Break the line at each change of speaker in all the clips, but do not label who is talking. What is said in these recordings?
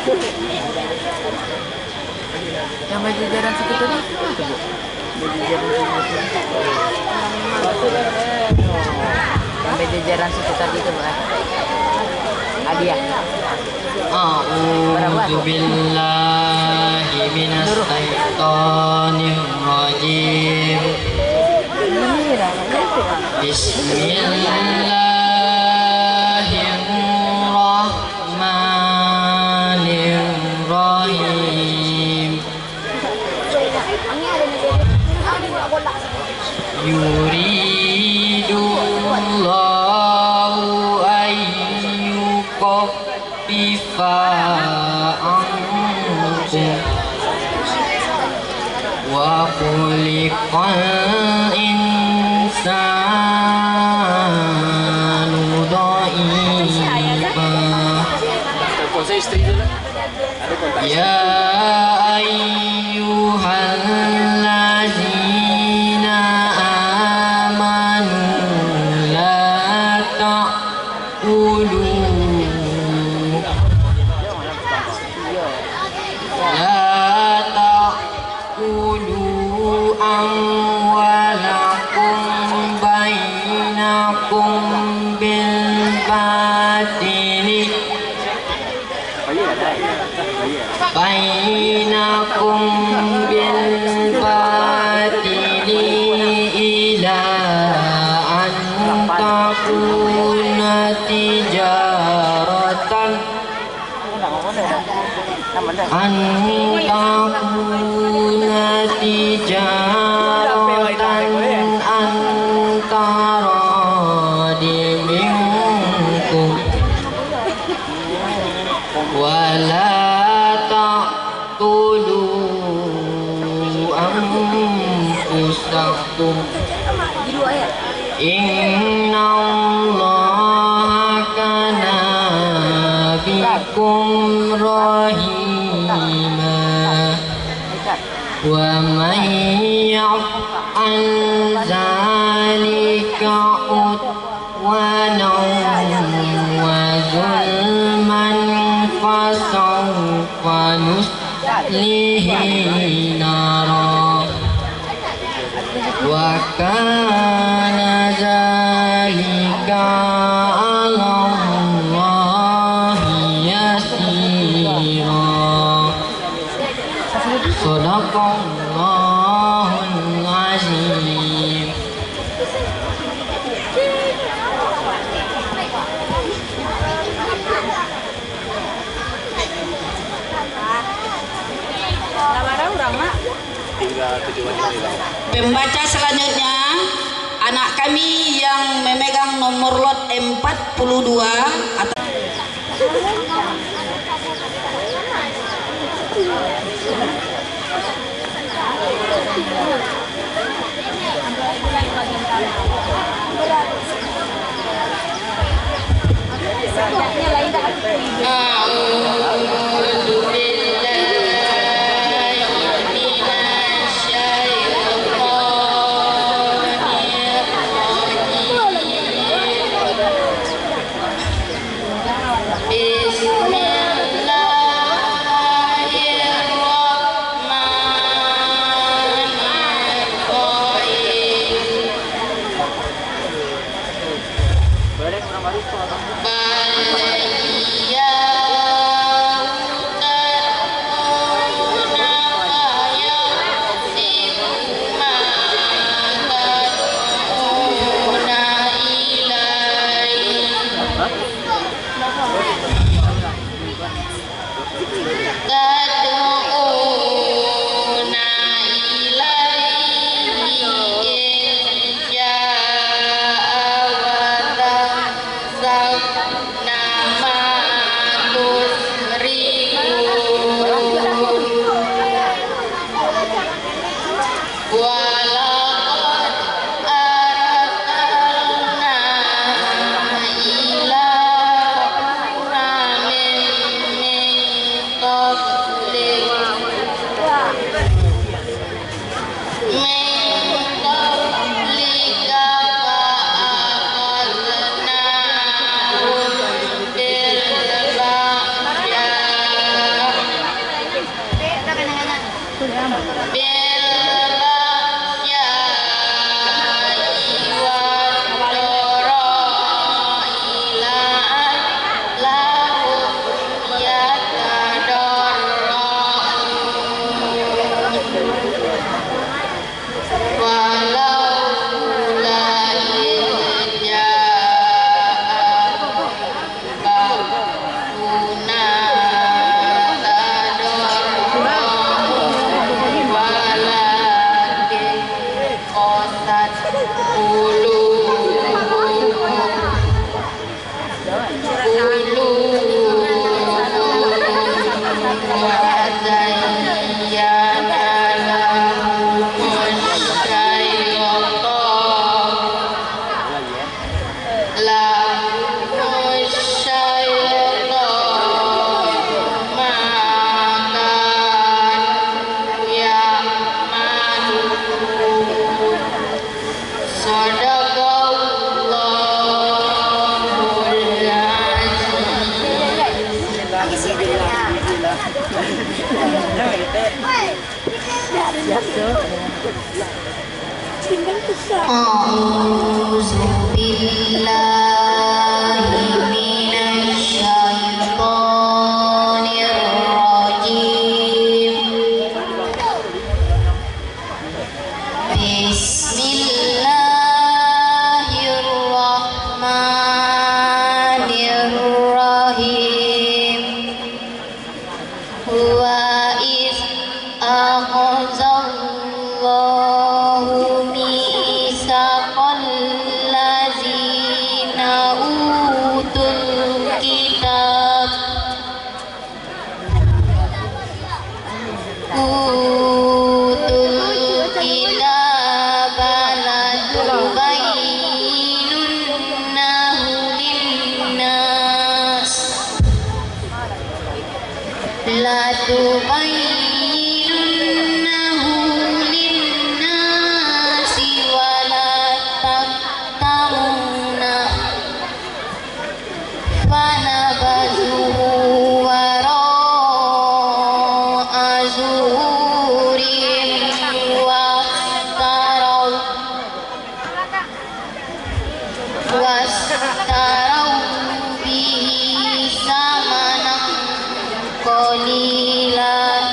Yang baju jaran situ tadi itu Bu? Baju jaran situ. Yang baju jaran situ tadi itu Bu. Hadiah.
A'udzu billahi minas syaitonir rajim. Bismillahirrahmanirrahim. Yuridullahu ayyukaffifa ankum wa khuliqal insanu dha'ifa. Ya ayyuhallazina amanu la ta'kulu amwalakum bainakum bil batili ila an takuna tijaratan antara minkum wala taqtulu anfusakum innallaha kana bikum rahima wa man yaf'al zalika udwanan wa zulman fasawfa nuslihi nara wa kana zalika 'ala Allahi yasira. Shadaqallahul azim.
Pembaca selanjutnya anak kami yang memegang nomor lot 42 atau
South A'udzu billahi minasy syaithanir rajim. Bismillahirrahmanirrahim. Wa iz akhadallahu mitsaqal ladzina utul kitab latubayyinunnahu linnasi wa la taktamuna fanabadhuhu wara'a zuhurihim wastarau bihi samanan qalilan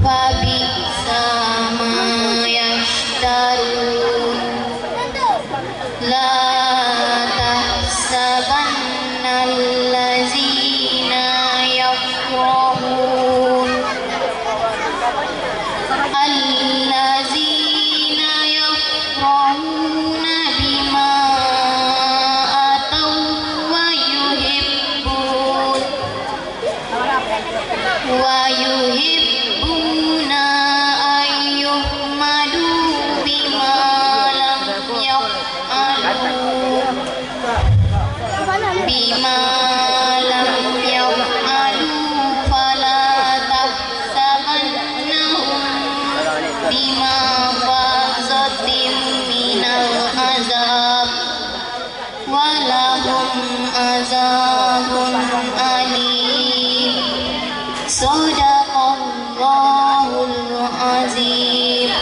fabisa ma yashtarun. La tahsabanna allazina yafrahun bima ataw wa yuhibbuna ayyuhmadu bima lam yaf'alu fala tahsabannahum bima fazatim minal azab walahum azabun alim. Sadaqallahul azim.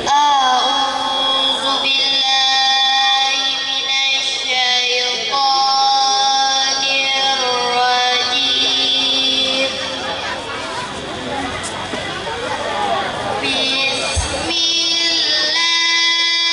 A'udzu billahi minasy syaithanir rajim. Bismillahirrahmanirrahim.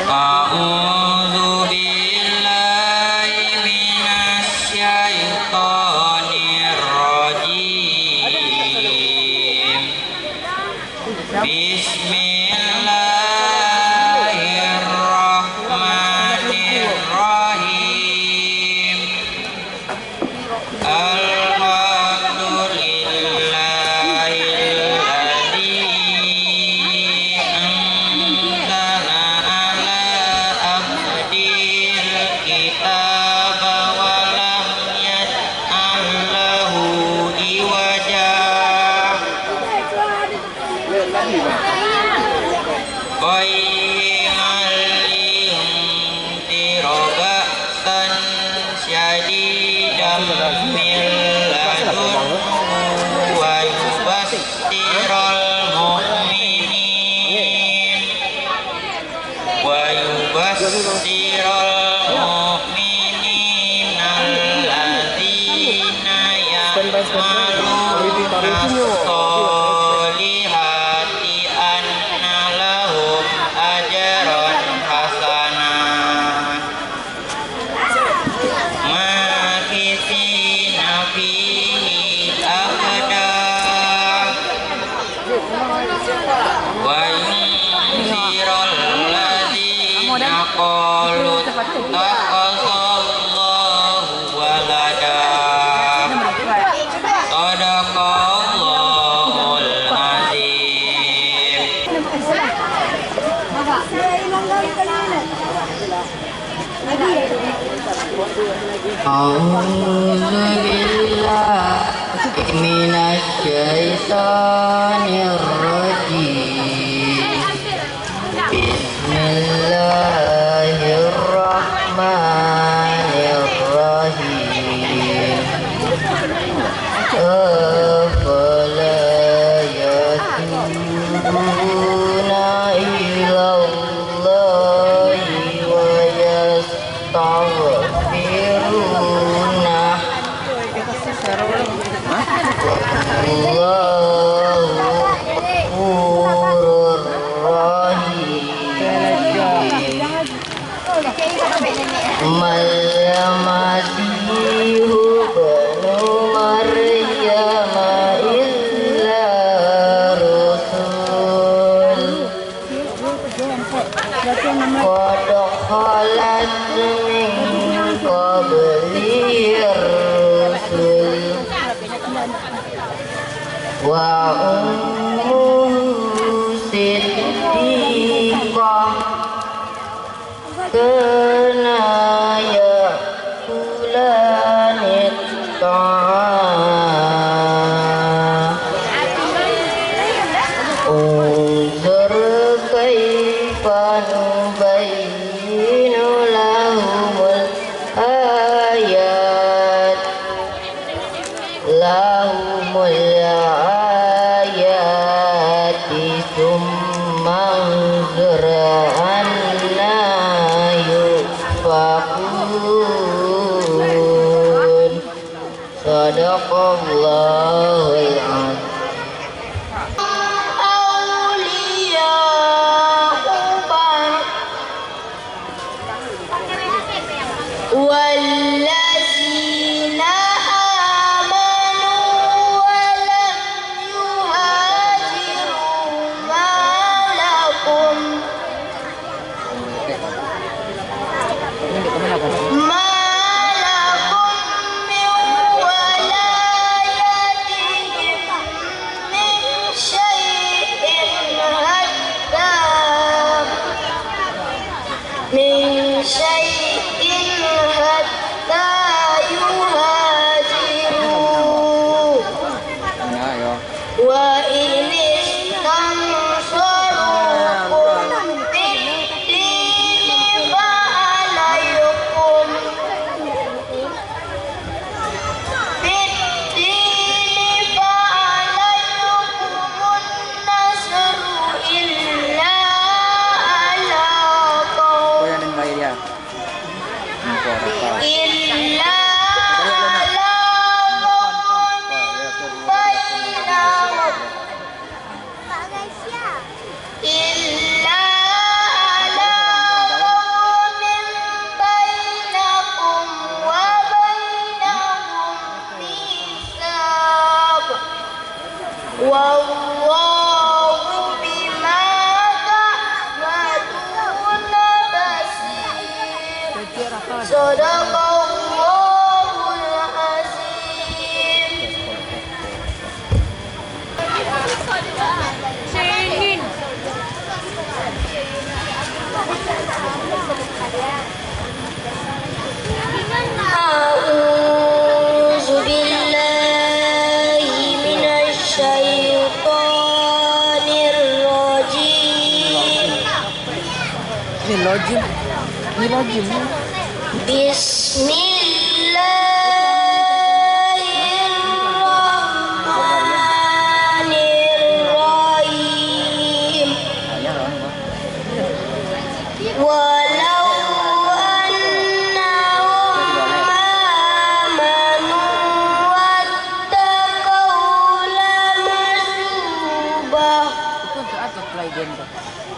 A'udzu billahi minasy syaithanir rajim. Bismillahirrahmanirrahim. Alhamdulillahilladzi anzala ala abdil kitaba wa lam yaj'al lahu iwaja. Qayyiman liyundira ba'san syadidan min ladunhu wa yubassiral mu'minin alladzina ya'maluna as-solihati anna lahum ajran hasanah makithina fihi abada wa yunziral ladzina qalu ittakhadallahu walada. Shadaqallahul azim. A'udzu billahi minasy syaithanir rajim. Bismillahirrahmanirrahim. Afala yatubuna ilallahi wa yastaghfiruna Allahu ghafurur rahim. Malamasihu banu Maryam illa rasul qad khalat min qablihi rusul wa ummuhu siddiqah kana yakulani ta'am. Unzur kaifa nubayyinu lahumul ayat ayati summa unzur anna yufakun. Sadaqallahul azim.
والذين آمنوا ولم يهاجروا ما لكم من ولايتهم من شيء حتى يهاجروا وإن استنصروكم في الدين فعليكم النصر إلا على قوم إلا على قوم بينهم wallahu bima ta'maluna basir. Sadaqallahul azim. A'udzu billahi minasy syaithanir rajim.
Ini lojim. Ini lojim.
Bismillahirrahmanirrahim. Walau annahum amanu wattaqau lamasubah
Itu untuk apa play game tuh?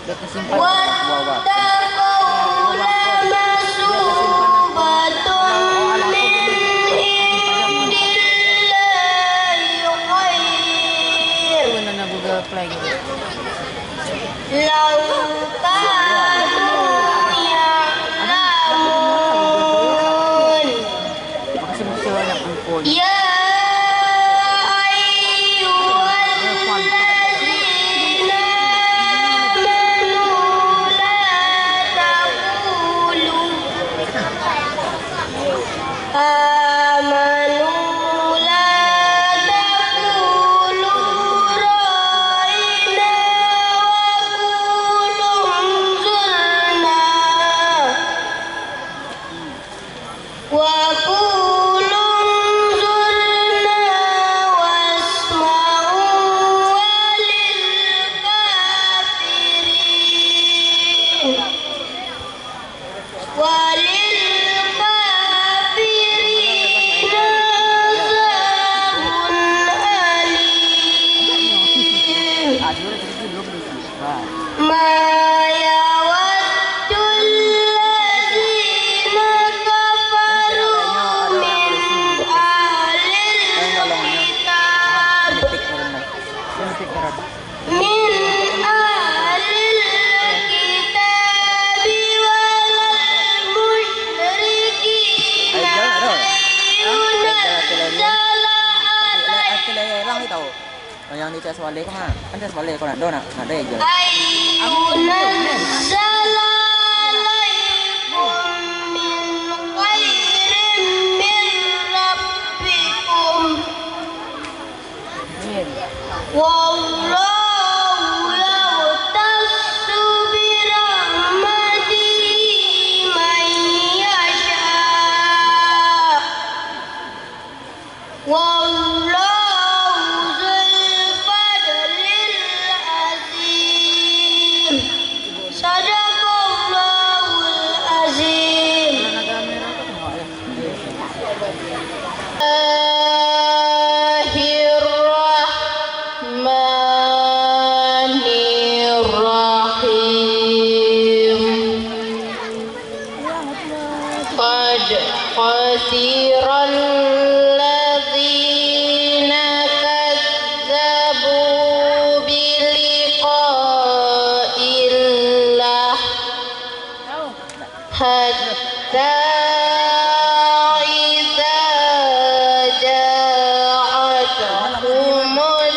Dia kesimpan bawa.
wattaqau lamasubatun min indillahi khair.
Itu nana Google Play gitu.
Lau kanu ya'lamun.
Makasih banyak ampun.
Ya ayyuhalladzina amanu la taqulu amanu la taqulu ra'ina wa qulu zurna wasma'u walil kafirin azabun alim. Ma yawaddul ladzina kafaru min ahlil kitab min ahlil kitab wal musyrikin yunazzala alaihi
tahu. Yang di tes wale kau kan tes wale kau nak do nak ada aja.
ayyunazzala alaikum min khairin min rabbikum wallahu yahtassu bi rahmatihi man yasha wallahu dzul fadlil azim. Sadaqallahul azim. Bismillahirrahmanirrahim. Qad khasiran ladzina kadzabu biliqa'illah hatta idza ja'atuhumuz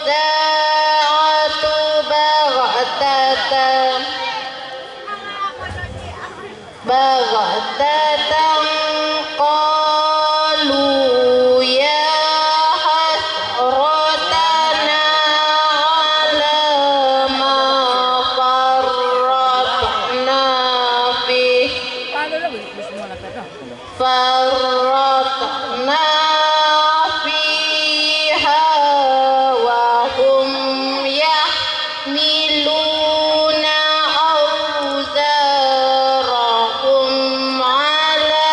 sa'atu baghtatan qalu ya hasratana ala ma farratna fih farratna fiha wa hum yahmiluna awzarahum ala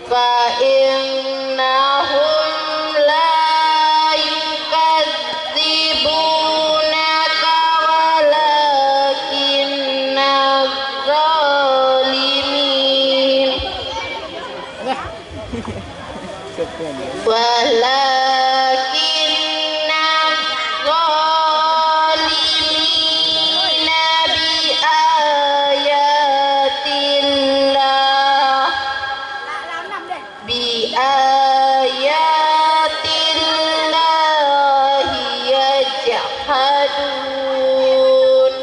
فإنهم لا يكذبونك ولكن الظالمين ولكن الظالمين بآيات الله يجحدون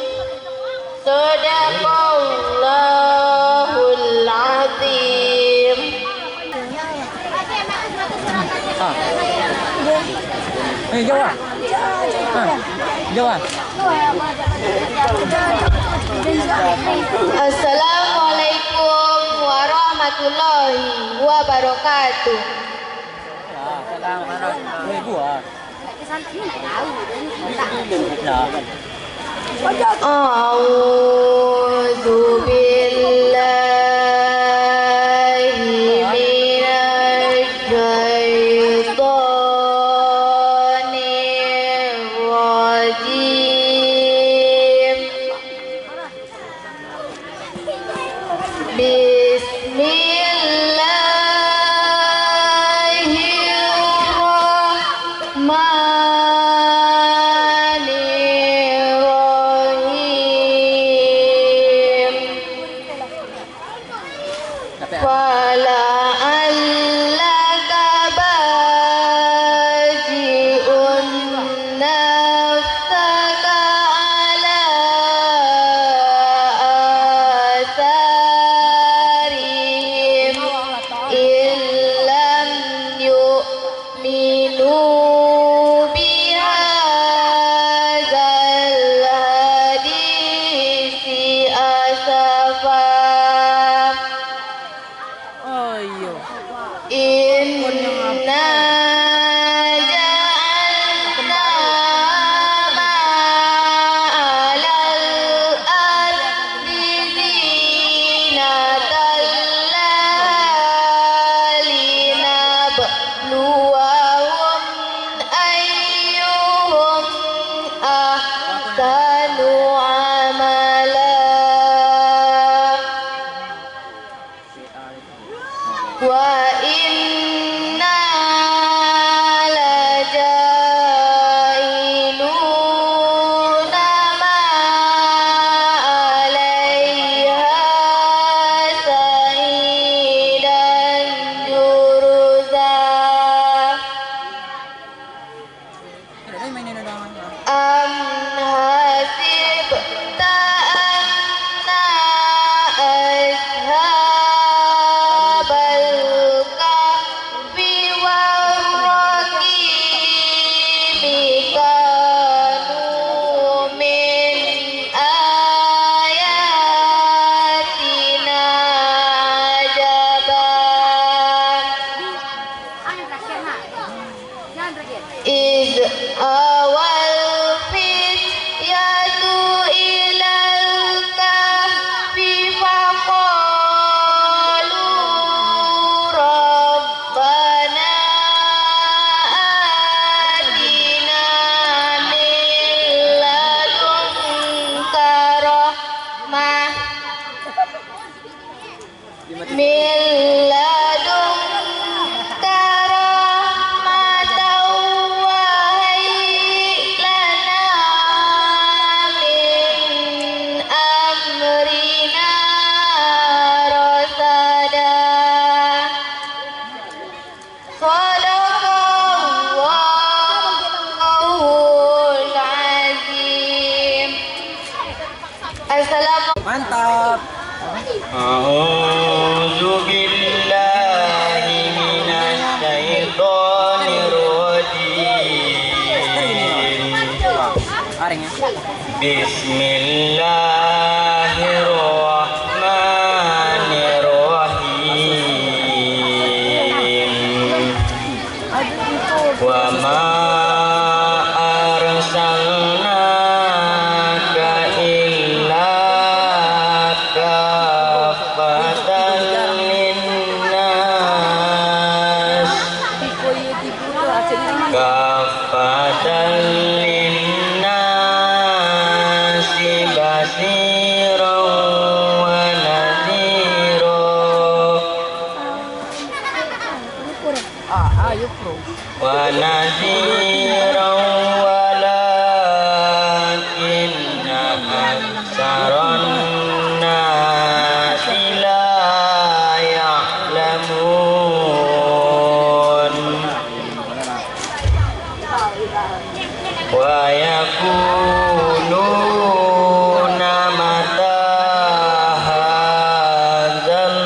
صدق الله العظيم.
Jauh ah. Jauh ah.
Assalamualaikum warahmatullahi wabarakatuh. A'udzu billahi minasy syaithanir rajim. Bismillahirrahmanirrahim. Fala'allaka baji'un nafsaka ala atharihim illam yu'minu bihadzal hadisi asafa.
Oh iya.
Inna ja'alna ma'alal ardi zinatan laha linabluwahum ayyuhum ahsanu amala. Wa inna lajailuna ma 'alaiha sa'idan juruza. Am hasibta anna ashabal kahfi war-raqimi kanu min ayatina ajaban. Iz awal fityatu ilal kahfi faqalu rabbana atina min ladunka rahmah min ladunka rahmatan wa hayyi lana min amrina rasada. Shadaqallahul azim. Assalamualaikum.
Mantap.
A'udzu billahi minasy syaithanir rajim.
Aring ya.
Bismillahirrahmanirrahim. Wa ma arsalnaka illa kafatan linnas linnasi basiran wa nadhira.
Ayo pro.
Wa nadhiran walakinna aktsaran nasi la ya'lamun. Wa yaquluna mata hadzal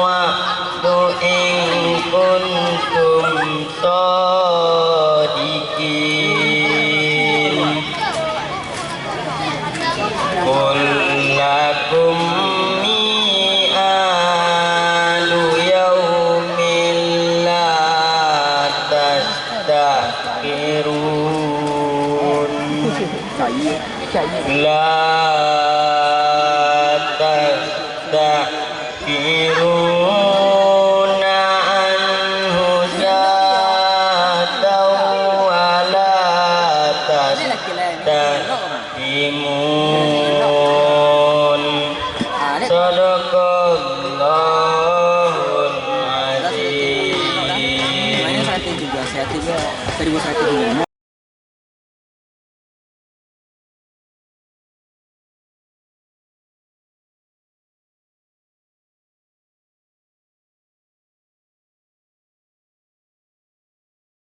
wa'du in kuntum shadiqin. Qul lakum mi'adu yawmin la tastakhirun. La tastakhirun